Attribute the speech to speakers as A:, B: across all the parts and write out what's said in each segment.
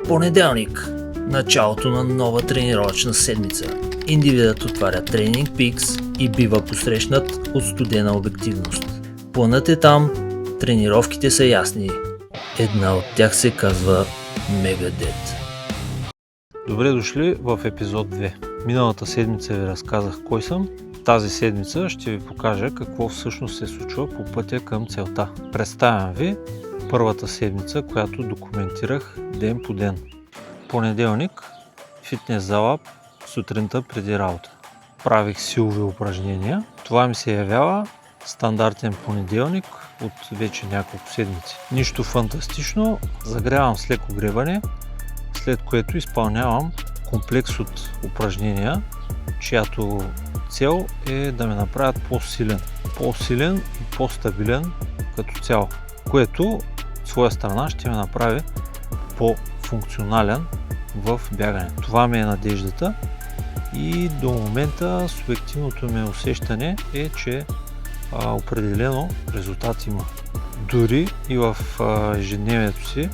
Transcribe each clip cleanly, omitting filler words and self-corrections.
A: Понеделник. Началото на нова тренировъчна седмица. Индивидът отваря Training Peaks и бива посрещнат от студена обективност. Планът е там, тренировките са ясни. Една от тях се казва Megadeth.
B: Добре дошли в епизод 2. Миналата седмица ви разказах кой съм. Тази седмица ще ви покажа какво всъщност се случва по пътя към целта. Представям ви първата седмица, която документирах ден по ден. Понеделник, фитнес зала сутринта преди работа. Правих силови упражнения. Това ми се явява стандартен понеделник от вече няколко седмици. Нищо фантастично, загрявам с леко гребане, след което изпълнявам комплекс от упражнения, чиято цел е да ме направят по-силен и по-стабилен като цяло, което от своя страна ще ме направи по-функционален в бягане. Това ми е надеждата и до момента субективното ми усещане е, че определено резултат има. Дори и в ежедневието си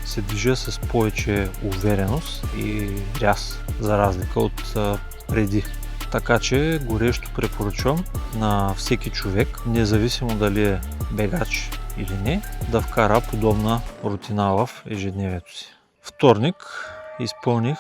B: се движа с повече увереност и ряз, за разлика от преди. Така че горещо препоръчвам на всеки човек, независимо дали е бегач или не, да вкара подобна рутина в ежедневието си. Вторник изпълних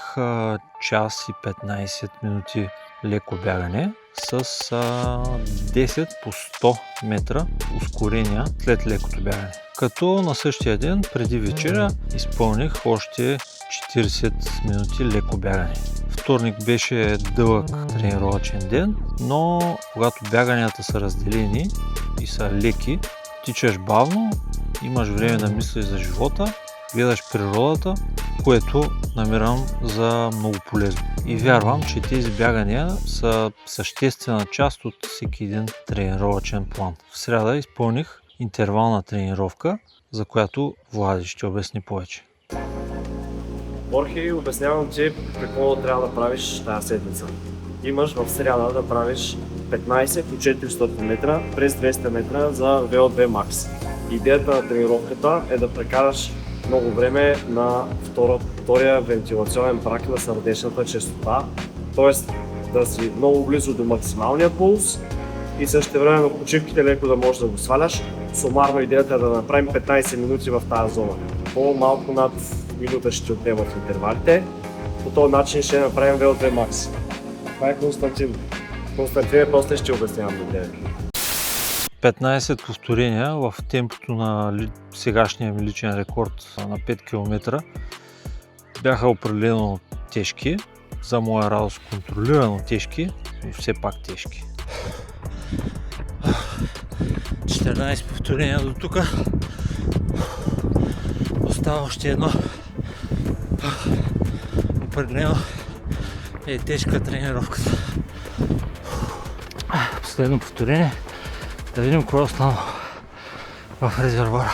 B: час и 15 минути леко бягане с 10 по 100 метра ускорения след лекото бягане. Като на същия ден, преди вечеря, изпълних още 40 минути леко бягане. Вторник беше дълъг тренировъчен ден, но когато бяганията са разделени и са леки, тичаш бавно, имаш време да мислиш за живота, гледаш природата, което намирам за много полезно. И вярвам, че тези бягания са съществена част от всеки един тренировъчен план. В сряда изпълних интервална тренировка, за която Влади ще обясни повече.
C: Борхи, обяснявам ти какво трябва да правиш тази седмица. Имаш в сряда да правиш 15 по 400 метра през 200 метра за VO2 Max. Идеята на тренировката е да прекараш много време на втория вентилационен праг на сърдечната честота, т.е. да си много близо до максималния пулс и също време на почивките леко да можеш да го сваляш. Сумарно идеята е да направим 15 минути в тази зона. По-малко над минута ще отнемат интервалите. По този начин ще направим VO2 Max. Това е Константин. Константин после ще обяснявам до тебе.
B: 15 повторения в темпото на сегашния ми личен рекорд на 5 км бяха определено тежки, за моя радост контролирано тежки, но все пак тежки. 14 повторения до тук. Остава още едно. Определено е тежка тренировката. Последно повторение. Да видим какво е останало в резервуара.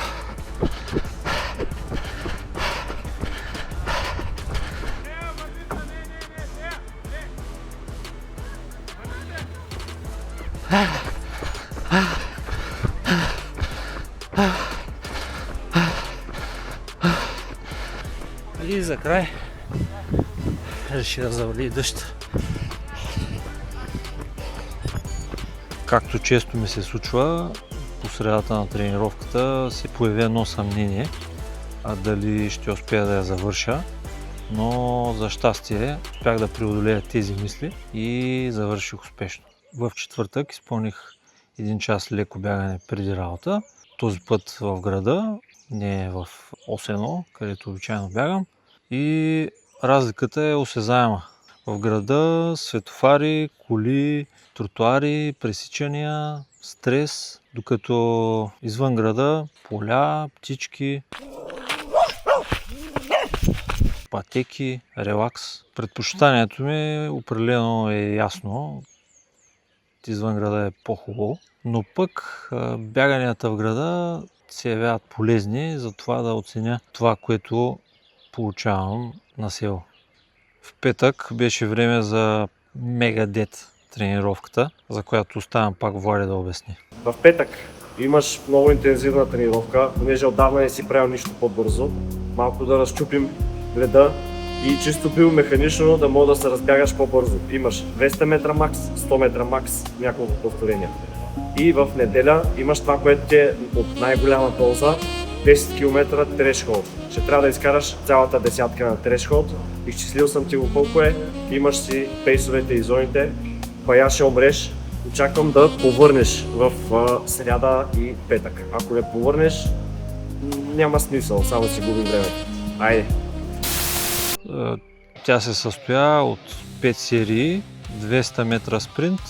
B: И за край реши да завали дъжд. Както често ми се случва, по средата на тренировката се появи едно съмнение дали ще успея да я завърша, но за щастие успях да преодолея тези мисли и завърших успешно. В четвъртък изпълних 1 час леко бягане преди работа, този път в града, не в Осено, където обичайно бягам, и разликата е осезаема. В града светофари, коли, тротуари, пресичания, стрес, докато извън града поля, птички, пътеки, релакс. Предпочитанието ми определено е ясно. Извън града е по-хубаво, но пък бяганията в града се явяват полезни за това да оценя това, което получавам на село. В петък беше време за Megadeth тренировката, за която оставям пак Влади да обясни.
C: В петък имаш много интензивна тренировка, понеже отдавна не си правил нищо по-бързо. Малко да разчупим греда и чисто биомеханично да мога да се разбягаш по-бързо. Имаш 200 метра макс, 100 метра макс, няколко повторения. И в неделя имаш това, което ти е от най-голяма полза, 10 км трешхолд. Ще трябва да изкараш цялата десятка на трешхолд. Изчислил съм ти го колко е, имаш си пейсовете и зоните, бая ще умреш. Очаквам да повърнеш в сряда и петък. Ако не повърнеш, няма смисъл, само си губим времето. Айде!
B: Тя се състоя от 5 серии, 200 метра спринт,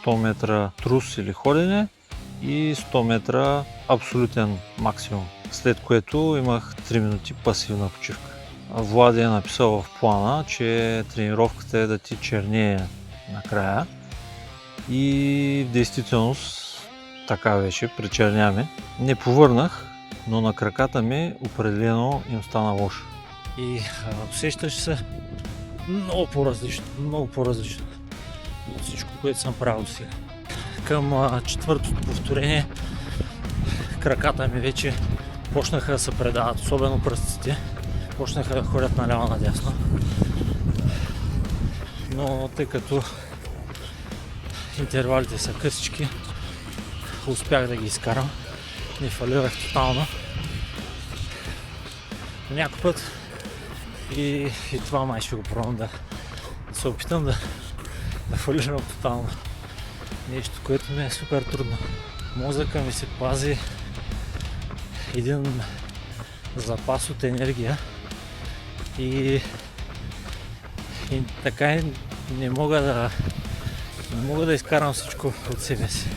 B: 100 метра трус или ходене и 100 метра абсолютен максимум. След което имах 3 минути пасивна почивка. Влади е написал в плана, че тренировката е да ти чернее накрая. И в действителност така беше, причерня ме. Не повърнах, но на краката ми определено им стана лошо.
A: И усещаш се много по-различно от всичко, което съм правил сега. Към четвъртото повторение краката ми вече почнаха да се предават, особено пръстците. Почнаха да ходят наляво надясно. Но тъй като интервалите са късички, успях да ги изкарам. Не фалирах тотално. Някой път и това май ще го пробвам да се опитам да фалирам тотално. Нещо, което ми е супер трудно. Мозъка ми се пази един запас от енергия и така не мога да изкарам всичко от себе си.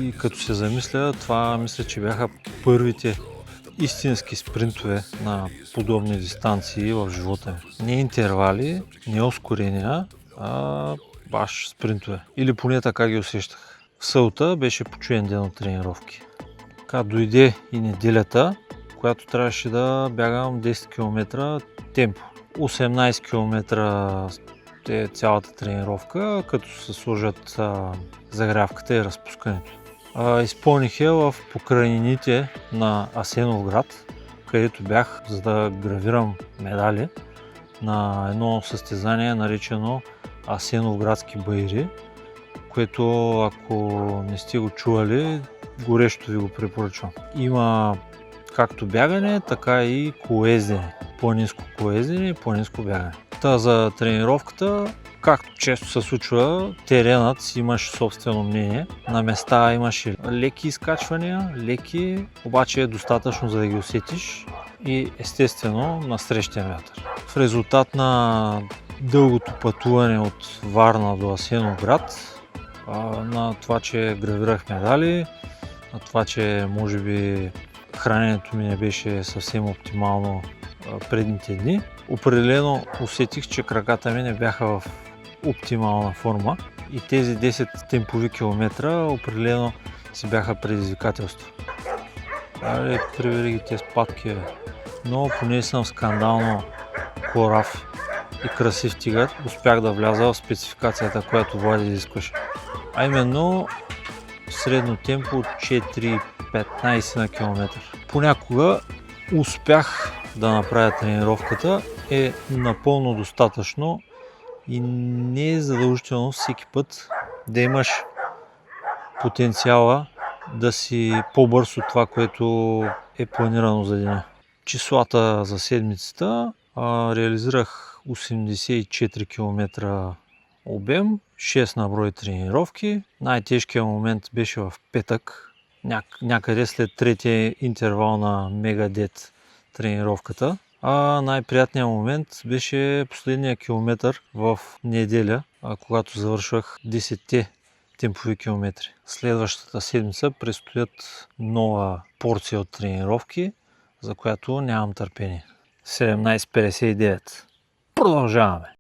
B: И като се замисля, това мисля, че бяха първите истински спринтове на подобни дистанции в живота ми. Не интервали, не ускорения, а баш спринтове. Или поне така ги усещах. В събота беше почуен ден от тренировки. Така дойде и неделята, която трябваше да бягам 10 км темпо. 18 км е цялата тренировка, като се сложат загрявката и разпускането. Изпълних я в покрайнините на Асеновград, където бях, за да гравирам медали на едно състезание, наречено Асеновградски баири, което, ако не сте го чували, горещо ви го препоръчвам. Има както бягане, така и колоездене. Планинско колоездене и планинско бягане. За тренировката, както често се случва, теренът си имаше собствено мнение. На места имаше леки изкачвания, обаче е достатъчно, за да ги усетиш, и естествено насрещен вятър. В резултат на дългото пътуване от Варна до Асеновград, на това, че гравирах медали, на това, че може би храненето ми не беше съвсем оптимално предните дни, определено усетих, че краката ми не бяха в оптимална форма и тези 10 темпови километра определено си бяха предизвикателство. Привери ги тези патки, но поне съм скандално корав и красив тигър, успях да вляза в спецификацията, която Влади изискваше. А именно средно темпо от 4.15 на километър. Понякога успях да направя тренировката, е напълно достатъчно и не е задължително всеки път да имаш потенциала да си по-бърз от това, което е планирано за деня. Числата за седмицата: реализирах 84 км обем, 6 на брой тренировки. Най-тежкият момент беше в петък, някъде след третия интервал на Мегадет тренировката. А най-приятният момент беше последния километър в неделя, когато завършвах 10-те темпови километри. Следващата седмица предстоят нова порция от тренировки, за която нямам търпение. 17:59. Продължаваме!